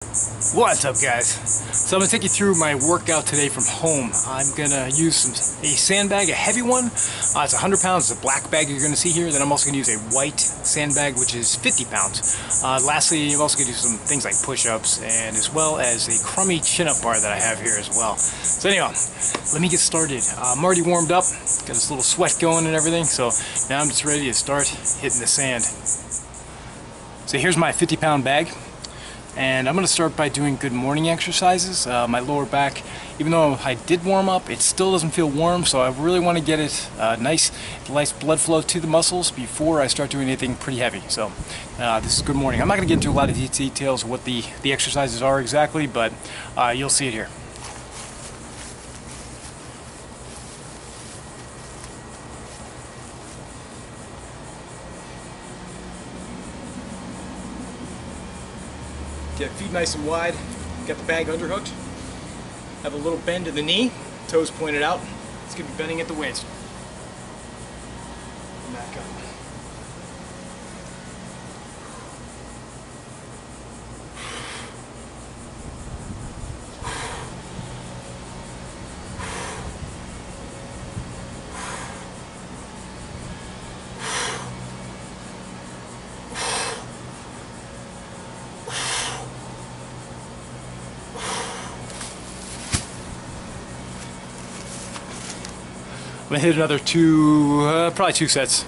What's up, guys? So I'm going to take you through my workout today from home. I'm going to use a sandbag, a heavy one. It's 100 pounds. It's a black bag you're going to see here. Then I'm also going to use a white sandbag, which is 50 pounds. Lastly, I'm also going to do some things like push-ups, and as well as a crummy chin-up bar that I have here as well. So anyhow, let me get started. I'm already warmed up, got this little sweat going and everything, so now I'm just ready to start hitting the sand. So here's my 50-pound bag. And I'm going to start by doing good morning exercises. My lower back, even though I did warm up, it still doesn't feel warm, so I really want to get it nice blood flow to the muscles before I start doing anything pretty heavy. So this is good morning. I'm not going to get into a lot of details of what the exercises are exactly, but you'll see it here. Get feet nice and wide, got the bag underhooked, have a little bend in the knee, toes pointed out. It's going to be bending at the waist. And back up. I'm going to hit another probably two sets,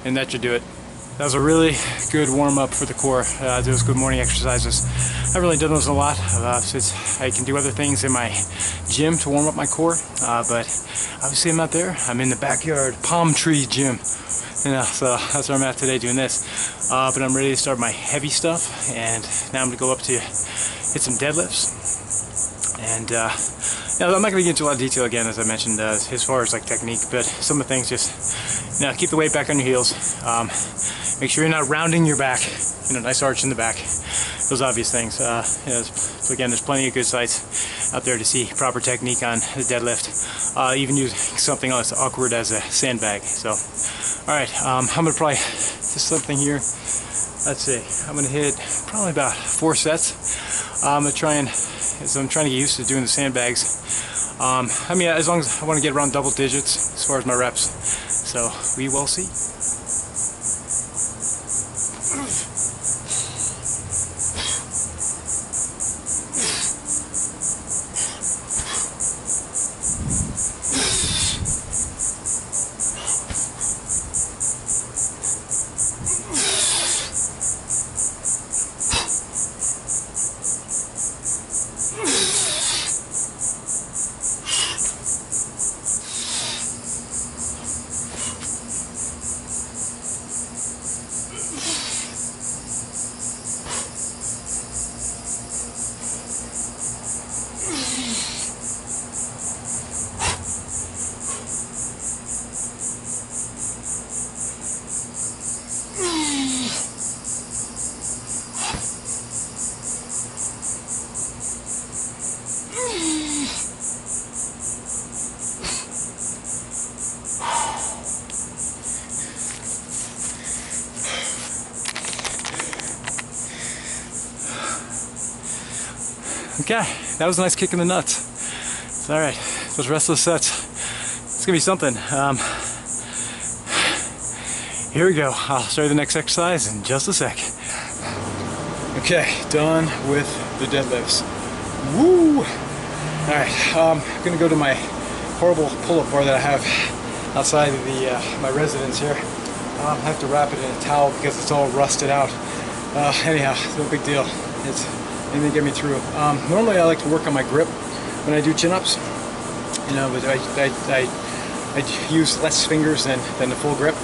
and that should do it. That was a really good warm-up for the core. Those good morning exercises. I've really done those a lot since I can do other things in my gym to warm up my core, but obviously I'm not there. I'm in the backyard palm tree gym. So that's where I'm at today doing this. But I'm ready to start my heavy stuff, and now I'm going to go up to hit some deadlifts. And I'm not going to get into a lot of detail again, as I mentioned, as far as like technique, but some of the things, just keep the weight back on your heels. Make sure you're not rounding your back. Nice arch in the back. Those obvious things. So again, there's plenty of good sites out there to see proper technique on the deadlift. Even using something as awkward as a sandbag. So, all right, I'm going to probably just something here. Let's see. I'm going to hit probably about 4 sets. I'm going to try and. So I'm trying to get used to doing the sandbags. I mean, as long as I want to get around double digits as far as my reps. So we will see. Okay, that was a nice kick in the nuts. All right, those rest of the sets, it's gonna be something. Here we go. I'll show you the next exercise in just a sec. Okay, done with the deadlifts. Woo! All right, I'm gonna go to my horrible pull-up bar that I have outside of my residence here. I have to wrap it in a towel because it's all rusted out. Anyhow, no big deal. It's anything to get me through. Normally I like to work on my grip when I do chin-ups, but I use less fingers than the full grip.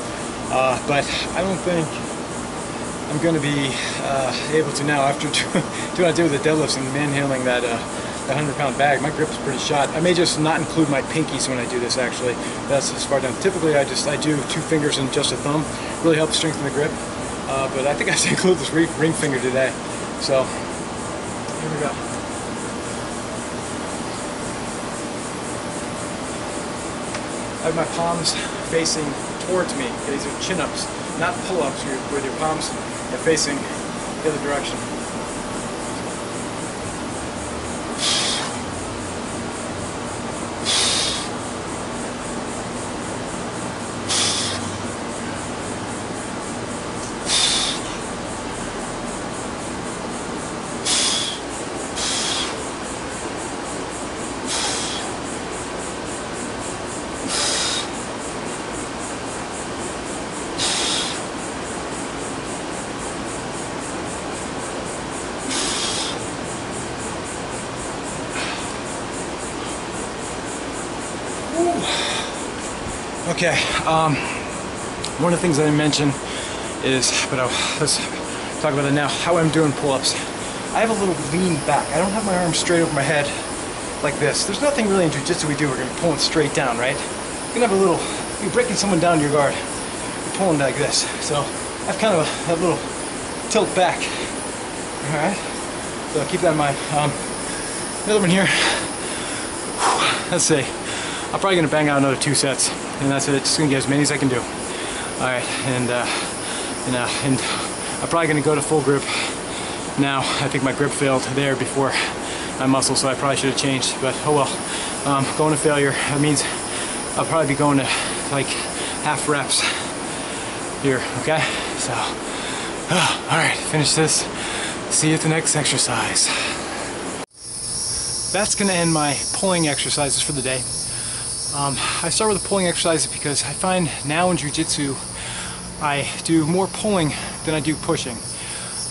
But I don't think I'm going to be able to now after doing what I did with the deadlifts and manhandling that 100-pound bag. My grip's pretty shot. I may just not include my pinkies when I do this. Actually, that's as far down. Typically, I do 2 fingers and just a thumb. Really helps strengthen the grip. But I think I have to include this ring finger today. So. Here we go. I have my palms facing towards me. These are chin-ups, not pull-ups, where your palms are facing the other direction. Okay, one of the things I didn't mention is, let's talk about it now, how I'm doing pull-ups. I have a little lean back. I don't have my arms straight over my head like this. There's nothing really in jiu-jitsu we do. We're going to be pulling straight down, right? You're going to have a little, you're breaking someone down your guard. You're pulling like this. So I have kind of a little tilt back. Alright? So keep that in mind. Another one here. Let's see. I'm probably going to bang out another 2 sets. And that's it. Just going to get as many as I can do. Alright, and I'm probably going to go to full grip now. I think my grip failed there before my muscle, so I probably should have changed, but oh well. Going to failure, that means I'll probably be going to like half reps here, okay? So, alright, finish this. See you at the next exercise. That's going to end my pulling exercises for the day. I start with the pulling exercises because I find now in jiu-jitsu I do more pulling than I do pushing.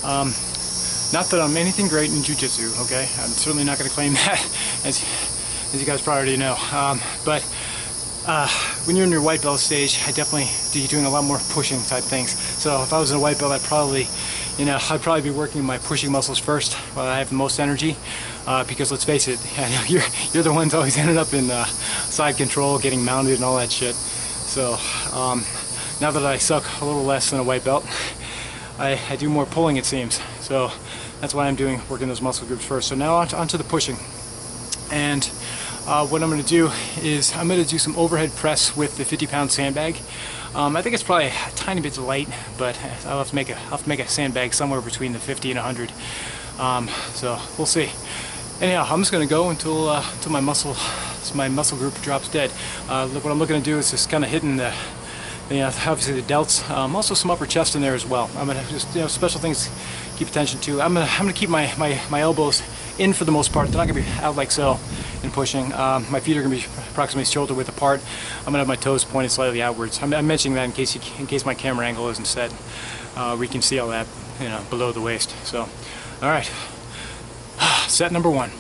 Not that I'm anything great in jiu-jitsu, okay? I'm certainly not going to claim that, as you guys probably already know. But when you're in your white belt stage, I definitely be doing a lot more pushing type things. So if I was in a white belt, I'd probably be working my pushing muscles first while I have the most energy. Because let's face it, I know you're the ones always ended up in side control, getting mounted and all that shit. So now that I suck a little less than a white belt, I do more pulling, it seems. So that's why I'm working those muscle groups first. So now onto the pushing. And what I'm going to do is I'm going to do some overhead press with the 50-pound sandbag. I think it's probably a tiny bit light, but I'll have to make a sandbag somewhere between the 50 and 100. So we'll see. Anyhow, I'm just going to go until my muscle group drops dead. Look, what I'm looking to do is just kind of hitting the obviously the delts, also some upper chest in there as well. I'm going to just special things keep attention to. I'm going to keep my elbows in for the most part. They're not going to be out like so in pushing. My feet are going to be approximately shoulder width apart. I'm going to have my toes pointed slightly outwards. I'm mentioning that in case my camera angle isn't set. We can see all that below the waist. So, all right, set number 1.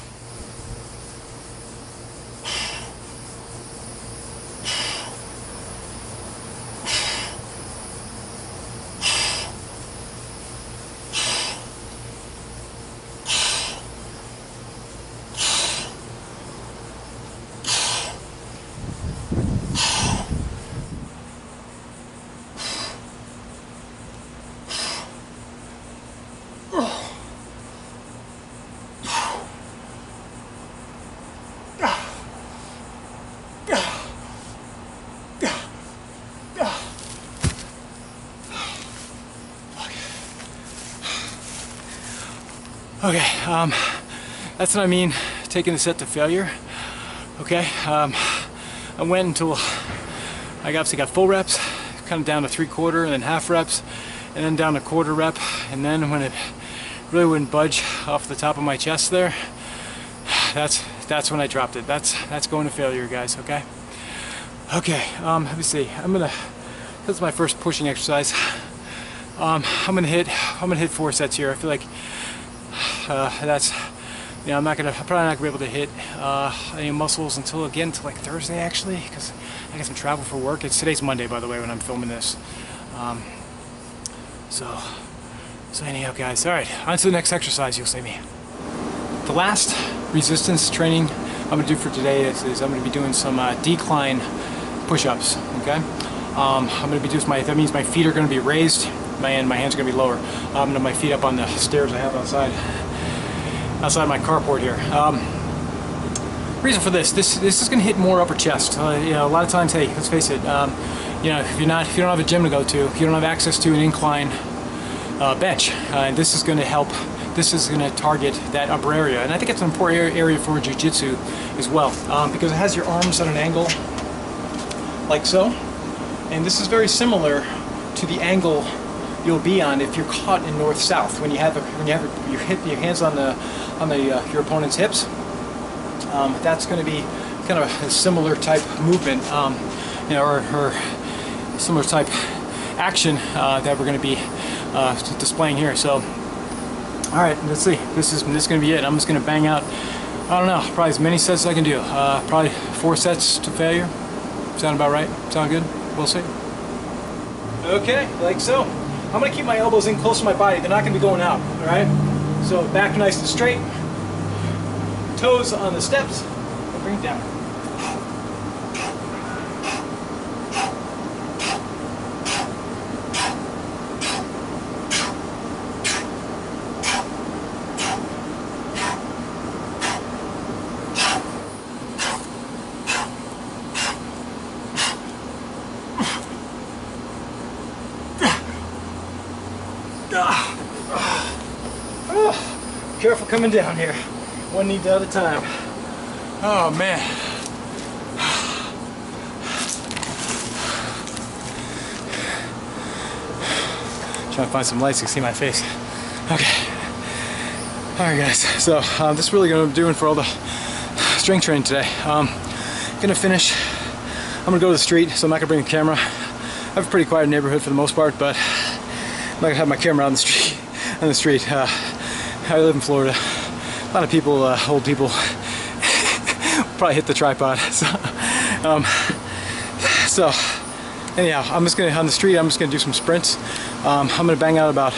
Okay, that's what I mean, taking the set to failure. Okay, I went until I obviously got full reps, kind of down to 3/4 and then half reps, and then down to 1/4 rep, and then when it really wouldn't budge off the top of my chest there, that's when I dropped it. That's going to failure, guys. Okay. Okay. Let me see. This is my first pushing exercise. I'm gonna hit 4 sets here. I feel like that's, I'm probably not gonna be able to hit any muscles until like Thursday, actually, because I got some travel for work. Today's Monday, by the way, when I'm filming this. So anyhow, guys, all right, on to the next exercise. You'll see me. The last resistance training I'm gonna do for today is I'm gonna be doing some decline push-ups. Okay, I'm gonna be doing that means my feet are gonna be raised and my hands are gonna be lower. I'm gonna have my feet up on the stairs I have outside my carport here. Reason for this is going to hit more upper chest. A lot of times, hey, let's face it, if you don't have a gym to go to, if you don't have access to an incline bench, this is going to help. This is going to target that upper area, and I think it's an important area for jiu-jitsu as well, because it has your arms at an angle like so, and this is very similar to the angle you'll be on if you're caught in north-south, when you hit your hands on your opponent's hips. That's going to be kind of a similar type movement, or similar type action that we're going to be displaying here. So, all right, let's see. This is going to be it. I'm just going to bang out, I don't know, probably as many sets as I can do. Probably 4 sets to failure. Sound about right? Sound good? we'll see. Okay, like so. I'm gonna keep my elbows in close to my body. They're not gonna be going out, all right? So back nice and straight. Toes on the steps, and bring it down. Careful coming down here. One knee at a time. Oh man. Trying to find some lights so you can see my face. Okay. Alright guys, so this is really what I'm doing for all the strength training today. Gonna finish. I'm gonna go to the street, so I'm not gonna bring the camera. I have a pretty quiet neighborhood for the most part, but I'm not gonna have my camera on the street. I live in Florida. A lot of people, old people, probably hit the tripod. So anyhow, I'm just gonna, on the street, I'm just gonna do some sprints. I'm gonna bang out about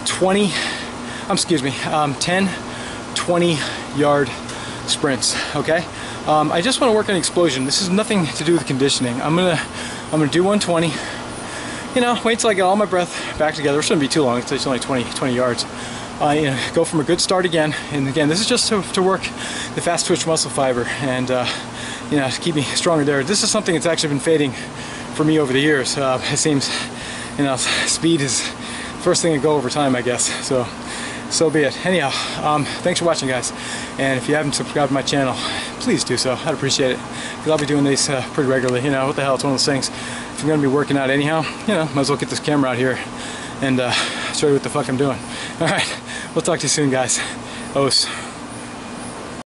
10, 20 yard sprints, okay? I just wanna work on explosion. This is nothing to do with conditioning. I'm gonna do 120. You know, wait till I get all my breath back together. It shouldn't be too long, it's only 20 yards. You know, go from a good start again, and again, this is just to work the fast twitch muscle fiber and you know, to keep me stronger there. This is something that's actually been fading for me over the years. It seems, you know, speed is the first thing to go over time, I guess. So be it. Anyhow, thanks for watching, guys, and if you haven't subscribed to my channel, please do so. I'd appreciate it, because I'll be doing these pretty regularly. You know, what the hell, it's one of those things. If I'm going to be working out anyhow, you know, might as well get this camera out here and show you what the fuck I'm doing. Alright, we'll talk to you soon, guys. Ooosss.